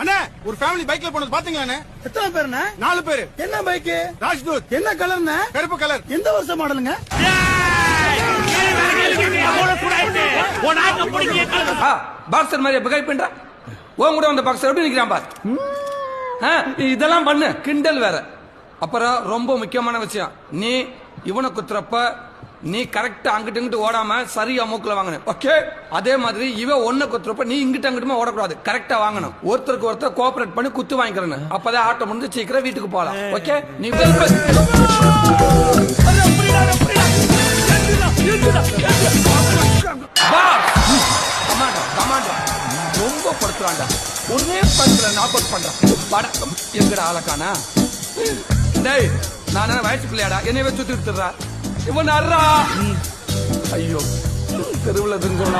அண்ணே ஒரு ஃபேமிலி பைக்ல போனது பாத்தீங்களா? எத்தனை பேருண்ணே? 4 பேரு. என்ன பைக்? ராஜ்தூத். என்ன கலர்ண்ணே? கருப்பு கலர். எந்த வருஷம் மாடலுங்க? பாக்ஸர் மாதிரி பிகை பண்ற உன் கூட வந்த பாக்ஸர் எப்படி நிக்கிறான் பார். இதெல்லாம் பண்ணு கிண்டல் வேற. அப்புறம் ரொம்ப முக்கியமான விஷயம், நீ இவனை குத்துறப்ப நீ கரெக்டா அங்கிட்டு இங்கிட்டு ஓடாம சரியா மூக்குல வாங்கணும். ஓகே, அதே மாதிரி இவன் ஒன்ன குத்துறப்ப நீ இங்கிட்ட அங்கிட்டுமா ஓடக்கூடாது, கரெக்டா வாங்கணும். ஒருத்தருக்கு ஒருத்தர் கோஆபரேட் பண்ணி குத்து வாங்கிக்கிறேன். அப்பதான் ஆட்டம் முடிஞ்சு சீக்கிரம் வீட்டுக்கு போகலாம். ஓகே, நீ ரொம்ப படுத்துறான்டா. ஒரே படத்துல நாக் அவுட் பண்றான். எங்கடா ஆளக்கானா? டேய், நானே வயசு பிள்ளையாடா, என்னைய வச்சு சுத்திடுறா இவன். ஐயோ, தெருவில் இருந்தோம்.